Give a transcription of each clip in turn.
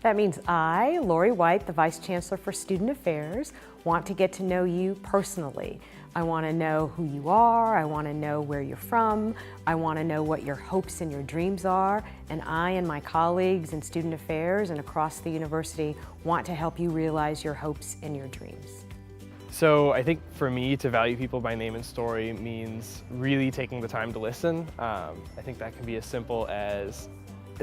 That means I, Lori White, the Vice Chancellor for Student Affairs, want to get to know you personally. I want to know who you are, I want to know where you're from, I want to know what your hopes and your dreams are, and I and my colleagues in Student Affairs and across the university want to help you realize your hopes and your dreams. So I think for me, to value people by name and story means really taking the time to listen. I think that can be as simple as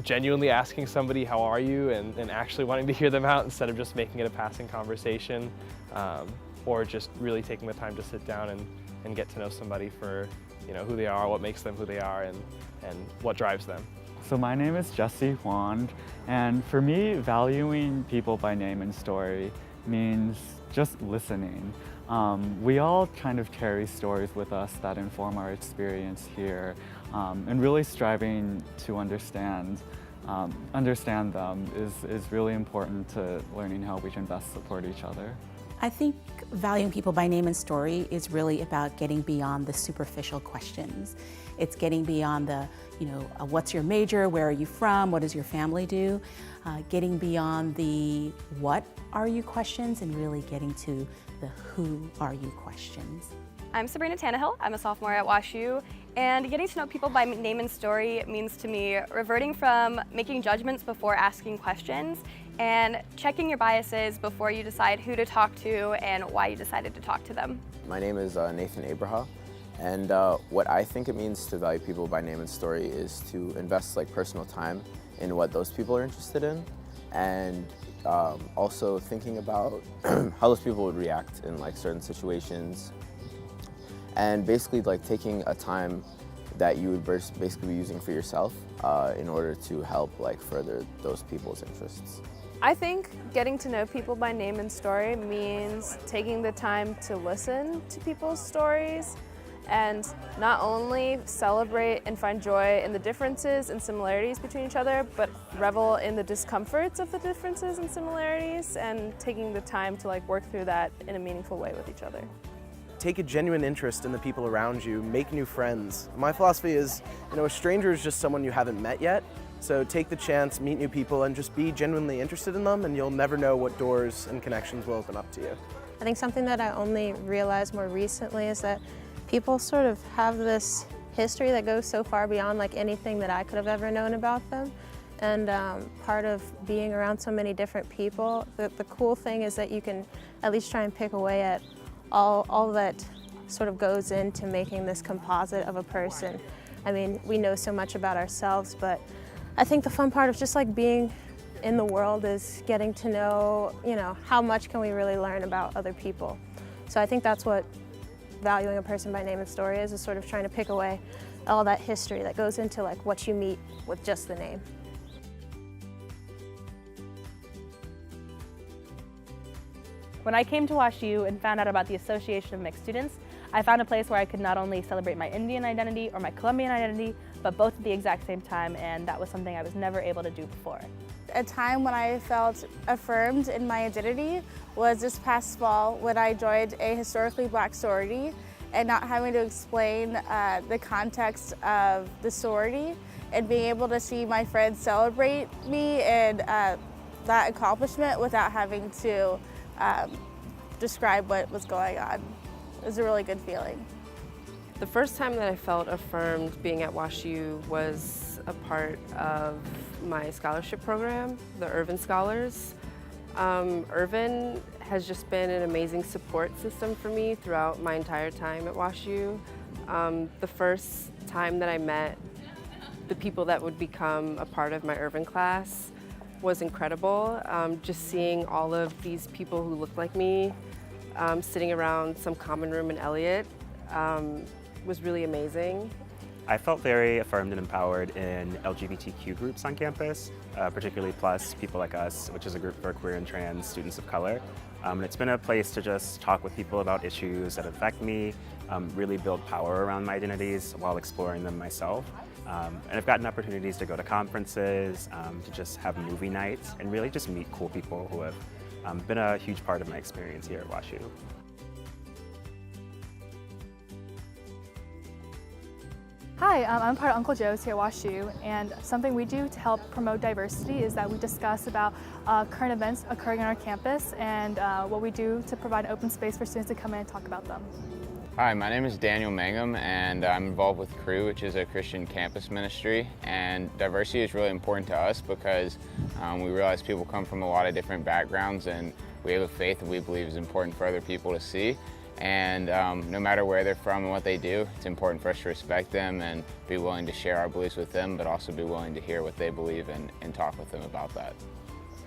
genuinely asking somebody, how are you, and actually wanting to hear them out instead of just making it a passing conversation, or just really taking the time to sit down and get to know somebody for who they are, what makes them who they are, and what drives them. So my name is Jesse Wand, and for me, valuing people by name and story means just listening. We all kind of carry stories with us that inform our experience here, and really striving to understand them is really important to learning how we can best support each other. I think valuing people by name and story is really about getting beyond the superficial questions. It's getting beyond the, what's your major, where are you from, what does your family do? Getting beyond the what are you questions and really getting to the who are you questions. I'm Sabrina Tannehill. I'm a sophomore at WashU, and getting to know people by name and story means to me reverting from making judgments before asking questions and checking your biases before you decide who to talk to and why you decided to talk to them. My name is Nathan Abraha, and what I think it means to value people by name and story is to invest personal time in what those people are interested in, and also thinking about how those people would react in certain situations, and basically taking a time that you would basically be using for yourself in order to help further those people's interests. I think getting to know people by name and story means taking the time to listen to people's stories and not only celebrate and find joy in the differences and similarities between each other, but revel in the discomforts of the differences and similarities, and taking the time to work through that in a meaningful way with each other. Take a genuine interest in the people around you, make new friends. My philosophy is, a stranger is just someone you haven't met yet, so take the chance, meet new people, and just be genuinely interested in them, and you'll never know what doors and connections will open up to you. I think something that I only realized more recently is that people sort of have this history that goes so far beyond anything that I could have ever known about them. And part of being around so many different people, the cool thing is that you can at least try and pick away at all that sort of goes into making this composite of a person. I mean, we know so much about ourselves, but I think the fun part of just being in the world is getting to know, how much can we really learn about other people. So I think that's what valuing a person by name and story is sort of trying to pick away all that history that goes into what you meet with just the name. When I came to WashU and found out about the Association of Mixed Students, I found a place where I could not only celebrate my Indian identity or my Colombian identity, but both at the exact same time, and that was something I was never able to do before. A time when I felt affirmed in my identity was this past fall when I joined a historically Black sorority, and not having to explain the context of the sorority and being able to see my friends celebrate me and that accomplishment without having to describe what was going on. It was a really good feeling. The first time that I felt affirmed being at WashU was a part of my scholarship program, the Irvin Scholars. Irvin has just been an amazing support system for me throughout my entire time at WashU. The first time that I met the people that would become a part of my Irvin class was incredible. Just seeing all of these people who looked like me sitting around some common room in Elliott was really amazing. I felt very affirmed and empowered in LGBTQ groups on campus, particularly Plus, People Like Us, which is a group for queer and trans students of color. And it's been a place to just talk with people about issues that affect me, really build power around my identities while exploring them myself. And I've gotten opportunities to go to conferences, to just have movie nights, and really just meet cool people who have been a huge part of my experience here at WashU. Hi, Hi, I'm part of Uncle Joe's here at WashU, and something we do to help promote diversity is that we discuss about current events occurring on our campus and what we do to provide an open space for students to come in and talk about them. Hi, my name is Daniel Mangum, and I'm involved with Crew, which is a Christian campus ministry. And diversity is really important to us because we realize people come from a lot of different backgrounds, and we have a faith that we believe is important for other people to see. And no matter where they're from and what they do, it's important for us to respect them and be willing to share our beliefs with them, but also be willing to hear what they believe and talk with them about that.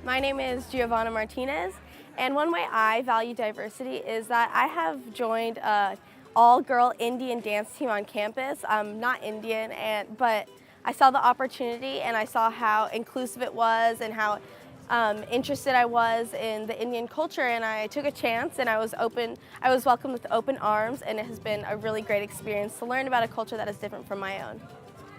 My name is Giovanna Martinez, and one way I value diversity is that I have joined an all-girl Indian dance team on campus. I'm not Indian, but I saw the opportunity and I saw how inclusive it was and how interested I was in the Indian culture, and I took a chance and I was welcomed with open arms, and it has been a really great experience to learn about a culture that is different from my own.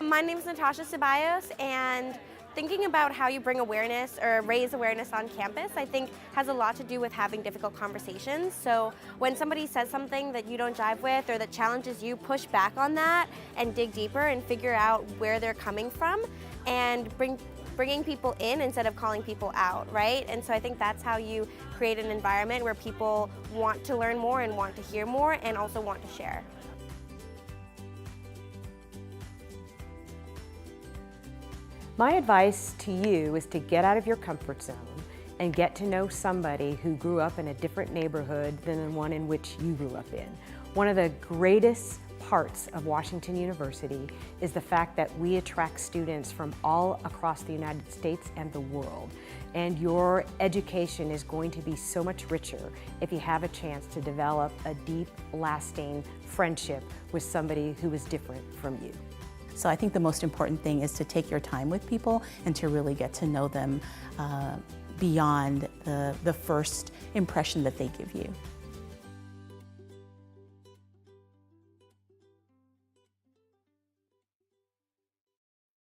My name is Natasha Ceballos, and thinking about how you bring awareness or raise awareness on campus, I think has a lot to do with having difficult conversations. So when somebody says something that you don't jive with or that challenges you, push back on that and dig deeper and figure out where they're coming from and bringing people in instead of calling people out, right? And so I think that's how you create an environment where people want to learn more and want to hear more and also want to share. My advice to you is to get out of your comfort zone and get to know somebody who grew up in a different neighborhood than the one in which you grew up in. One of the greatest parts of Washington University is the fact that we attract students from all across the United States and the world. And your education is going to be so much richer if you have a chance to develop a deep, lasting friendship with somebody who is different from you. So I think the most important thing is to take your time with people and to really get to know them beyond the first impression that they give you.